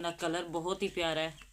ना कलर बहुत ही प्यारा है।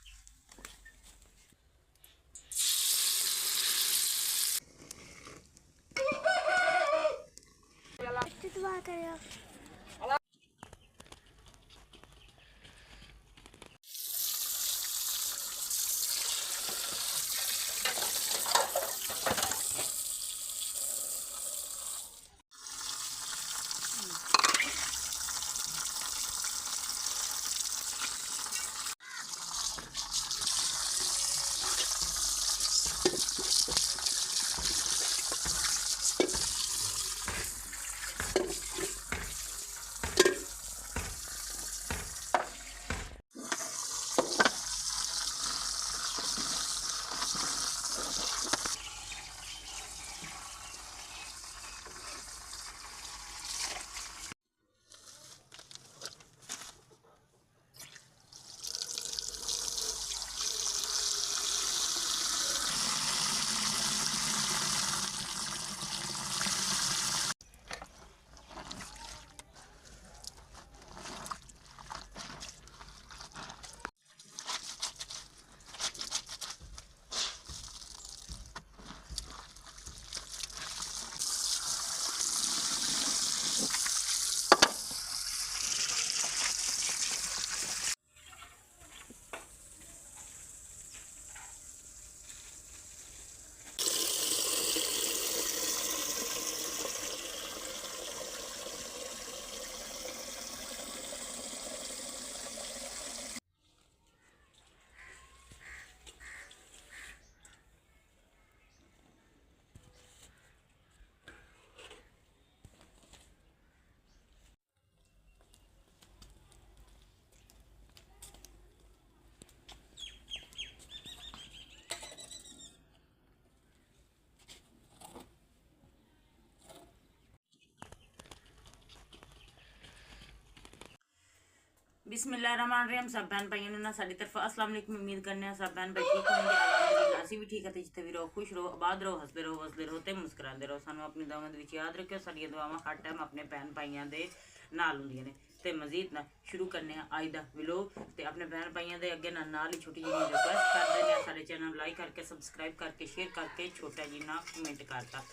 बिस्मिल्लाहिर्रहमानिर्रहीम। सब बहन भाइयों ਨੂੰ ਨਾ ਸਾਡੀ ਤਰਫ अस्सलाम वालेकुम। ਉਮੀਦ ਕਰਨੇ ਆ ਸਭ ਬहन भाई ठीक ਹੋਣਗੇ। ਅਲਹਮਦੁਲਿल्लाह ਅਸੀਂ ਵੀ ਠੀਕ ਹਾਂ ਤੇ ਜਿੱਥੇ ਵੀ ਰਹੋ ਖੁਸ਼ ਰਹੋ, ਆਬਾਦ ਰਹੋ, ਹੱਸਦੇ ਰਹੋ, ਵਸਦੇ ਰਹੋ ਤੇ ਮੁਸਕਰਾਉਂਦੇ ਰਹੋ। ਸਾਨੂੰ ਆਪਣੀ ਦੁਆਵਾਂ ਦੇ ਵਿੱਚ ਯਾਦ ਰੱਖਿਓ। ਸਾਡੀਆਂ ਦੁਆਵਾਂ ਹਰ ਟਾਈਮ ਆਪਣੇ ਭੈਣ ਭਾਈਆਂ ਦੇ ਨਾਲ ਹੁੰਦੀਆਂ ਨੇ। ਤੇ ਮਜ਼ੀਦ ਨਾ ਸ਼ੁਰੂ ਕਰਨੇ ਆ ਅੱਜ ਦਾ ਵਲੌਗ। ਤੇ ਆਪਣੇ ਭੈਣ ਭਾਈਆਂ ਦੇ ਅੱਗੇ ਨਾਲ ਹੀ ਛੋਟੀ ਜਿਹੀ ਰਿਕੁਐਸਟ ਕਰਦੇ ਨੇ, ਸਾਡੇ ਚੈਨਲ ਨੂੰ ਲਾਈਕ ਕਰਕੇ, ਸਬਸਕ੍ਰਾਈਬ ਕਰਕੇ, ਸ਼ੇਅਰ ਕਰਕੇ, ਛੋਟਾ ਜੀ ਨਾ ਕਮੈਂਟ ਕਰਤਾ।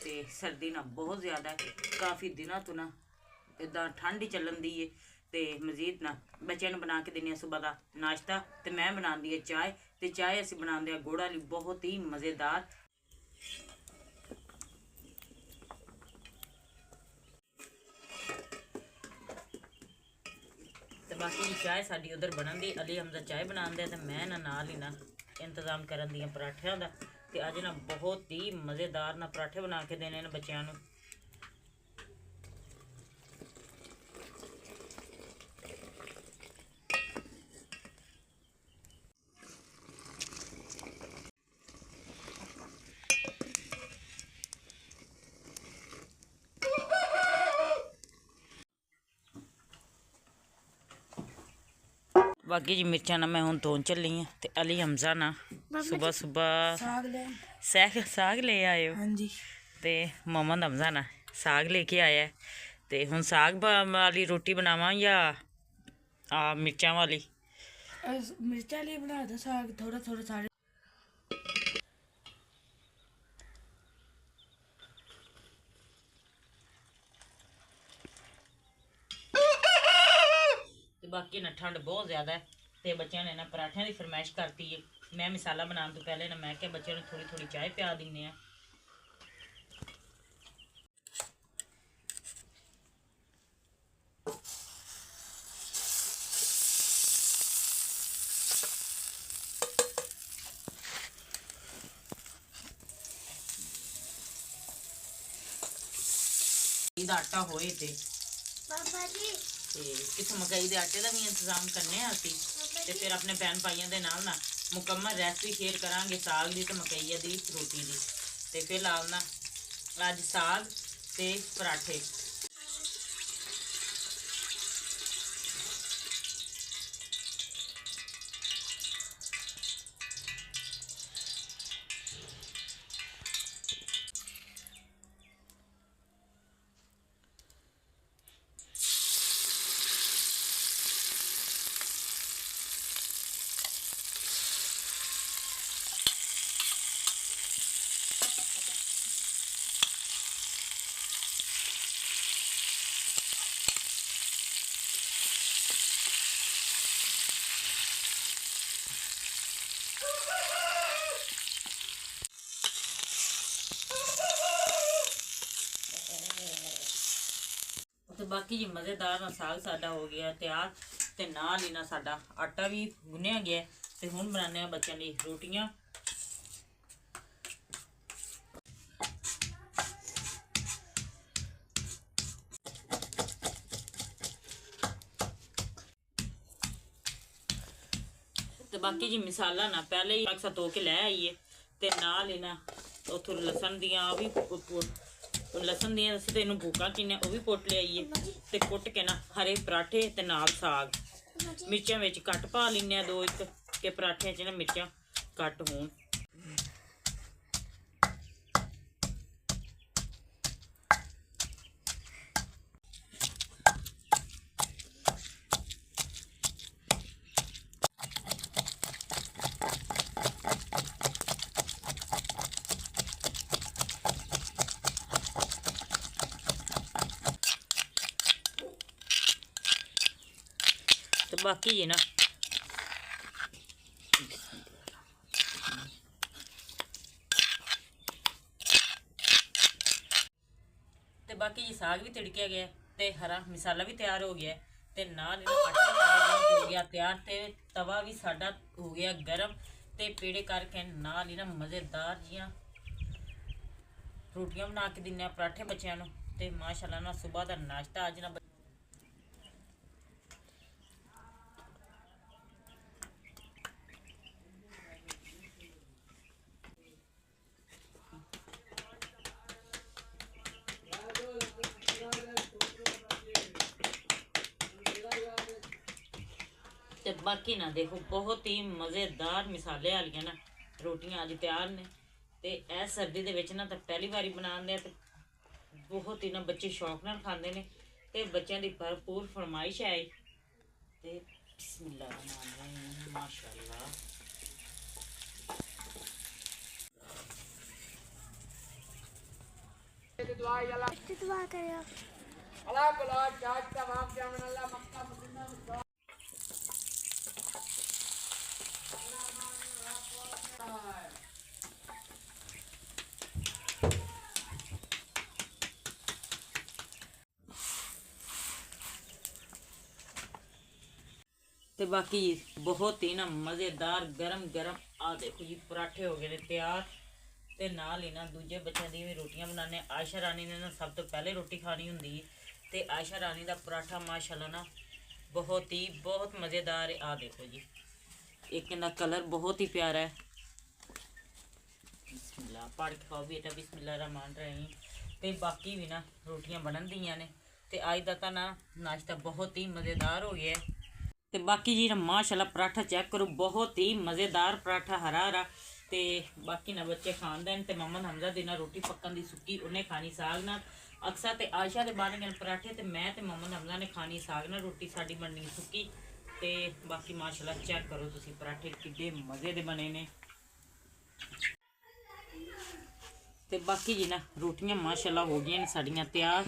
ਤੇ ਸਰਦੀ ਨਾ ਬਹੁਤ ਜ਼ਿਆਦਾ ਹੈ, ਕਾਫੀ ਦਿਨਾਂ ਤੋਂ ਨਾ ਇੱਦਾਂ ਠੰਡ ਹੀ ਚੱਲਣ ਦੀ ਏ। ਤੇ ਮਜ਼ੀਦ ਨਾ ਬੱਚਿਆਂ ਨੂੰ ਬਣਾ ਕੇ ਦਿੰਦੇ ਹਾਂ ਸੁਬਹ ਦਾ ਨਾਸ਼ਤਾ। ਤੇ ਮੈਂ ਬਣਾਉਂਦੀ ਹਾਂ ਚਾਹ। ਤੇ ਚਾਹ ਅਸੀਂ ਬਣਾਉਂਦੇ ਹਾਂ ਗੁੜ ਵਾਲੀ, ਬਹੁਤ ਹੀ ਮਜ਼ੇਦਾਰ। ਤੇ ਬਾਕੀ ਚਾਹ ਸਾਡੀ ਉਧਰ ਬਣਨ ਦੀ, ਅਲੀ ਹਮਜ਼ਾ ਚਾਹ ਬਣਾਉਂਦੇ ਤੇ ਮੈਂ ਨਾਲ ਹੀ ਨਾ ਇੰਤਜ਼ਾਮ ਕਰਨ ਦੀ ਪਰਾਠਿਆਂ ਦਾ। ਤੇ ਅੱਜ ਨਾ ਬਹੁਤ ਹੀ ਮਜ਼ੇਦਾਰ ਨਾ ਪਰਾਠੇ ਬਣਾ ਕੇ ਦੇਣੇ ਨੇ ਬੱਚਿਆਂ ਨੂੰ। बाकी जी मिर्चा ना मैं हूँ धोन चली हाँ। तो अली हमजा ना सुबह सुबह साग ले आए हो। हाँ जी। तो मोहम्मद हमजा ना साग लेके आया है। तो हूँ साग वाली रोटी बनावा या मिर्चा वाली? मिर्चा वाली बना दो साग, थोड़ा थोड़ा सारे। बाकी ना ठंड बहुत ज़्यादा है। तो बच्चों ने ना पराठियां की फरमाइश करती है। मैं मसाला बनाने तो पहले ना मैं क्या बच्चों ने थोड़ी थोड़ी चाय पिया देने हैं। आटा होए थे पापा जी ਤੇ ਕਿਸ ਮਕਈ ਦੇ ਆਟੇ ਦਾ ਵੀ ਇੰਤਜ਼ਾਮ ਕਰਨੇ ਆ ਅਸੀਂ। ਤੇ ਫਿਰ ਆਪਣੇ ਭੈਣ ਭਾਈਆਂ ਦੇ ਨਾਲ ਨਾ ਮੁਕੰਮਲ ਰੈਸਪੀ ਸ਼ੇਅਰ ਕਰਾਂਗੇ ਸਾਗ ਦੀ ਤੇ ਮਕਈ ਦੀ ਰੋਟੀ ਦੀ। ਤੇ ਫਿਲਹਾਲ ਨਾ ਅੱਜ ਸਾਗ ਤੇ ਪਰਾਠੇ। ਬਾਕੀ ਜੀ ਮਜ਼ੇਦਾਰ ਨਾਲ ਸਾਗ ਸਾਡਾ ਹੋ ਗਿਆ ਤਿਆਰ ਤੇ ਨਾਲ ਹੀ ਨਾ ਸਾਡਾ ਆਟਾ ਵੀ ਗੁੰਨਿਆ ਗਿਆ ਤੇ ਹੁਣ ਬਣਾਉਂਦੇ ਆ ਬੱਚਿਆਂ ਲਈ ਰੋਟੀਆਂ। ਤੇ ਬਾਕੀ ਜੀ ਮਸਾਲਾ ਨਾ ਪਹਿਲੇ ਹੀ ਅਕਸਰ ਧੋ ਕੇ ਲੈ ਆਈਏ ਤੇ ਨਾਲ ਹੀ ਨਾ ਉਥੋਂ ਲਸਣ ਦੀਆਂ ਉਹ ਵੀ ਲਸਣ ਦੀਆਂ ਅਸੀਂ ਤੇ ਇਹਨੂੰ ਭੂਕਾ ਕਿੰਨੇ ਉਹ ਵੀ ਪੁੱਟ ਲਿਆਈਏ ਤੇ ਕੁੱਟ ਕੇ ਨਾ ਹਰੇ ਪਰਾਠੇ ਤੇ ਨਾਲ ਸਾਗ ਮਿਰਚਾਂ ਵਿੱਚ ਕੱਟ ਪਾ ਲੈਂਦੇ ਆ 2-1 ਕਿ ਪਰਾਠਿਆਂ 'ਚ ਨਾ ਮਿਰਚਾਂ ਕੱਟ ਹੋਣ। ਤੇ ਬਾਕੀ ਜੀ ਨਾ ਤੇ ਬਾਕੀ ਜੀ ਸਾਗ ਵੀ ਤਿੜਕਿਆ ਗਿਆ ਤੇ ਹਰਾ ਮਸਾਲਾ ਵੀ ਤਿਆਰ ਹੋ ਗਿਆ ਤੇ ਨਾਲ ਇਹਦਾ ਆਟਾ ਸਾਡਾ ਹੋ ਗਿਆ ਤਿਆਰ ਤੇ ਤਵਾ ਵੀ ਸਾਡਾ ਹੋ ਗਿਆ ਗਰਮ ਤੇ ਪੇੜੇ ਕਰਕੇ ਨਾਲ ਹੀ ਨਾ ਮਜ਼ੇਦਾਰ ਜੀਆਂ ਰੋਟੀਆਂ ਬਣਾ ਕੇ ਦਿੰਨੇ ਆ ਪਰਾਠੇ ਬੱਚਿਆਂ ਨੂੰ ਤੇ ਮਾਸ਼ਾਅੱਲਾ ਨਾ ਸਵੇਰ ਦਾ ਨਾਸ਼ਤਾ ਅੱਜ ਨਾ ਤੇ ਬਾਕੀ ਨਾ ਦੇਖੋ ਬਹੁਤ ਹੀ ਮਜ਼ੇਦਾਰ ਮਸਾਲੇ ਵਾਲੀਆਂ ਨਾ ਰੋਟੀਆਂ ਅੱਜ ਤਿਆਰ ਨੇ ਤੇ ਇਹ ਸਰਦੀ ਦੇ ਵਿੱਚ ਨਾ ਤਾਂ ਪਹਿਲੀ ਵਾਰੀ ਬਣਾਉਂਦੇ ਆ ਤੇ ਬਹੁਤ ਹੀ ਨਾ ਬੱਚੇ ਸ਼ੌਕ ਨਾਲ ਖਾਂਦੇ ਨੇ ਤੇ ਬੱਚਿਆਂ ਦੀ ਭਰਪੂਰ ਫਰਮਾਇਸ਼ ਹੈ ਤੇ ਬਿਸਮਿਲ੍ਲਾਹ ਰਹਿਮਾਨ ਰਹੀਮ ਮਾਸ਼ਾਅੱਲਾ। दुआ करो ਤੇ ਬਾਕੀ ਬਹੁਤ ਹੀ ਨਾ ਮਜ਼ੇਦਾਰ ਗਰਮ ਗਰਮ ਆ ਦੇਖੋ ਜੀ ਪਰਾਠੇ ਹੋ ਗਏ ਨੇ ਤਿਆਰ ਤੇ ਨਾਲ ਹੀ ਨਾ ਦੂਜੇ ਬੱਚਿਆਂ ਦੀ ਵੀ ਰੋਟੀਆਂ ਬਣਾਉਂਦੇ। ਆਇਸ਼ਾ ਰਾਣੀ ਨੇ ਨਾ ਸਭ ਤੋਂ ਪਹਿਲੇ ਰੋਟੀ ਖਾਣੀ ਹੁੰਦੀ ਹੈ ਤੇ ਆਇਸ਼ਾ ਰਾਣੀ ਦਾ ਪਰਾਠਾ ਮਾਸ਼ਾਅੱਲਾ ਨਾ ਬਹੁਤ ਮਜ਼ੇਦਾਰ ਹੈ। ਆ ਦੇਖੋ ਜੀ ਇੱਕ ਇਹਦਾ ਕਲਰ ਬਹੁਤ ਹੀ ਪਿਆਰਾ ਹੈ। ਬਿਸਮਿਲ੍ਲਾ ਪੜ੍ਹ ਕੇ ਖਾਓ ਬੇਟਾ ਬਿਸਮਿਲ੍ਲਾਹ ਰਹਿਮਾਨ ਰਹੀਮ। ਤੇ ਬਾਕੀ ਵੀ ਨਾ ਰੋਟੀਆਂ ਬਣਨ ਦੀਆਂ ਨੇ ਤੇ ਅੱਜ ਦਾ ਤਾਂ ਨਾ ਨਾਸ਼ਤਾ ਬਹੁਤ ਹੀ ਮਜ਼ੇਦਾਰ ਹੋ ਗਿਆ ਤੇ ਬਾਕੀ ਜੀ ਨਾ ਮਾਸ਼ਾਅੱਲਾ ਪਰਾਠਾ ਚੈੱਕ ਕਰੋ ਬਹੁਤ ਹੀ ਮਜ਼ੇਦਾਰ ਪਰਾਠਾ ਹਰਾ ਤੇ ਬਾਕੀ ਨਾ ਬੱਚੇ ਖਾਂਦੇ ਨੇ ਤੇ ਮੁਹੰਮਦ ਹਮਜ਼ਾ ਦੀ ਨਾ ਰੋਟੀ ਪੱਕਣ ਦੀ ਸੁੱਕੀ ਉਹਨੇ ਖਾਣੀ ਸਾਗ ਨਾਲ ਅਕਸਰ ਤੇ ਆਇਸ਼ਾ ਦੇ ਬਣ ਗਏ ਪਰਾਠੇ ਤੇ ਮੈਂ ਤੇ ਮੁਹੰਮਦ ਹਮਜ਼ਾ ਨੇ ਖਾਣੀ ਸਾਗ ਨਾਲ ਰੋਟੀ ਸਾਡੀ ਬਣਨੀ ਸੁੱਕੀ ਤੇ ਬਾਕੀ ਮਾਸ਼ਾਅੱਲਾ ਚੈੱਕ ਕਰੋ ਤੁਸੀਂ ਪਰਾਠੇ ਕਿੱਡੇ ਮਜ਼ੇ ਦੇ ਬਣੇ ਨੇ ਤੇ ਬਾਕੀ ਜੀ ਨਾ ਰੋਟੀਆਂ ਮਾਸ਼ਾਅੱਲਾ ਹੋ ਗਈਆਂ ਨੇ ਸਾਡੀਆਂ ਤਿਆਰ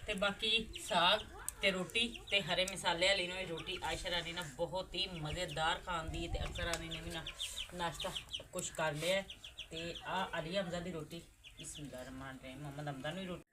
ਤੇ ਬਾਕੀ ਸਾਗ ਤੇ ਰੋਟੀ ਤੇ ਹਰੇ ਮਸਾਲੇ ਵਾਲੀ ਨੂੰ ਰੋਟੀ ਆਇਸ਼ਾ ਰਾਣੀ ਨਾ ਬਹੁਤ ਹੀ ਮਜ਼ੇਦਾਰ ਖਾਂਦੀ ਹੈ ਤੇ ਅਕਸਰ ਰਾਣੀ ਨੇ ਵੀ ਨਾ ਨਾਸ਼ਤਾ ਕੁਛ ਕਰ ਲਿਆ ਤੇ ਆ ਅਲੀ ਹਮਜ਼ਾ ਦੀ ਰੋਟੀ ਬਿਸਮਿਲ੍ਲਾਹ ਰਹਿਮਾਨ ਰਹੀਮ ਮੁਹੰਮਦ ਹਮਜ਼ਾ ਨੂੰ ਰੋਟੀ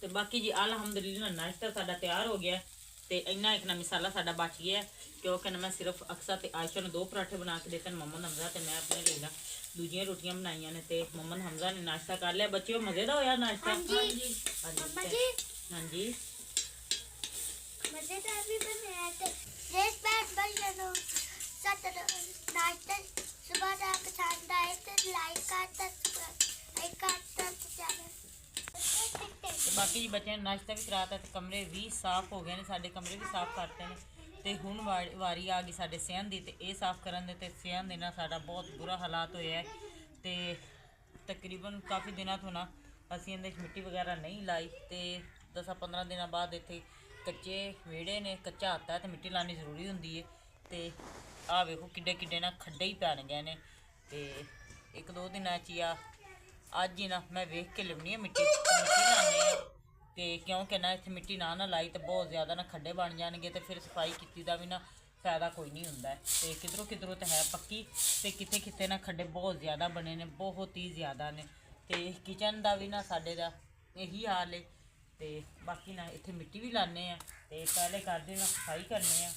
ਤੇ ਬਾਕੀ ਜੀ ਅਲਹਮਦੁਲਿल्लाह ਨਾਸ਼ਤਾ ਸਾਡਾ ਤਿਆਰ ਹੋ ਗਿਆ ਤੇ ਇੰਨਾ ਇੱਕ ਨਾ ਮਸਾਲਾ ਸਾਡਾ ਬਚ ਗਿਆ क्योंकि मैं सिर्फ अक्सर ते आयशा ने 2 पराठे बना के देते मोहम्मद हमजा ते मैं अपने लिए ना दूजियां रोटियां बनाईयां ने ते मोहम्मद हमजा ने नाश्ता कर लिया बच्चों मजे दा होया नाश्ता हाँ जी मम्मा जी हां जी मजेदार भी बनाया थे रेस बैट बनो सत नाश्ता सुबह का पसंद आए तो लाइक करता चैनल ਤੇ ਬਾਕੀ ਜੀ ਬੱਚਿਆਂ ਨੇ ਨਾਸ਼ਤਾ ਵੀ ਕਰਾਤਾ ਤੇ ਕਮਰੇ ਵੀ ਸਾਫ਼ ਹੋ ਗਏ ਨੇ ਸਾਡੇ ਕਮਰੇ ਵੀ ਸਾਫ਼ ਕਰਤੇ ਨੇ ਤੇ ਹੁਣ ਵਾਰੀ ਆ ਗਈ ਸਾਡੇ ਸਿਹਨ ਦੀ ਤੇ ਇਹ ਸਾਫ਼ ਕਰਨ ਦੇ ਤੇ ਸਿਹਨ ਦੇ ਨਾਲ ਸਾਡਾ ਬਹੁਤ ਬੁਰਾ ਹਾਲਾਤ ਹੋਇਆ ਤੇ ਤਕਰੀਬਨ ਕਾਫੀ ਦਿਨਾਂ ਤੋਂ ਨਾ ਅਸੀਂ ਇਹਦੇ ਵਿੱਚ ਮਿੱਟੀ ਵਗੈਰਾ ਨਹੀਂ ਲਾਈ ਤੇ 10-15 ਦਿਨਾਂ ਬਾਅਦ ਇੱਥੇ ਕੱਚੇ ਵਿਹੜੇ ਨੇ ਕੱਚਾ ਹੱਥ ਹੈ ਤੇ ਮਿੱਟੀ ਲਾਣੀ ਜ਼ਰੂਰੀ ਹੁੰਦੀ ਹੈ ਤੇ ਆਹ ਵੇਖੋ ਕਿੱਡੇ ਕਿੱਡੇ ਨਾ ਖੱਡੇ ਹੀ ਪੈਣ ਗਏ ਨੇ ਤੇ 1-2 ਦਿਨਾਂ 'ਚ ਹੀ ਆ ਅੱਜ ਹੀ ਨਾ ਮੈਂ ਵੇਖ ਕੇ ਲਿਆਉਣੀ ਆ ਮਿੱਟੀ ਲਾਉਂਦੇ ਆ। ਤੇ ਕਿਉਂਕਿ ਨਾ ਇੱਥੇ ਮਿੱਟੀ ਨਾ ਲਾਈ ਤੇ ਬਹੁਤ ਜ਼ਿਆਦਾ ਨਾ ਖੱਡੇ ਬਣ ਜਾਣਗੇ ਤੇ ਫਿਰ ਸਫਾਈ ਕੀਤੀ ਦਾ ਵੀ ਨਾ ਫਾਇਦਾ ਕੋਈ ਨਹੀਂ ਹੁੰਦਾ। ਤੇ ਕਿਧਰੋਂ ਕਿਧਰੋਂ ਤਾਂ ਹੈ ਪੱਕੀ ਤੇ ਕਿਤੇ ਕਿਤੇ ਨਾ ਖੱਡੇ ਬਹੁਤ ਜ਼ਿਆਦਾ ਬਣੇ ਨੇ, ਬਹੁਤ ਹੀ ਜ਼ਿਆਦਾ ਨੇ। ਤੇ ਕਿਚਨ ਦਾ ਵੀ ਨਾ ਸਾਡੇ ਦਾ ਇਹੀ ਹਾਲ ਹੈ। ਤੇ ਬਾਕੀ ਨਾ ਇੱਥੇ ਮਿੱਟੀ ਵੀ ਲਾਉਂਦੇ ਆ ਤੇ ਪਹਿਲੇ ਕਰਦੇ ਨਾ ਸਫਾਈ ਕਰਨੇ ਆ।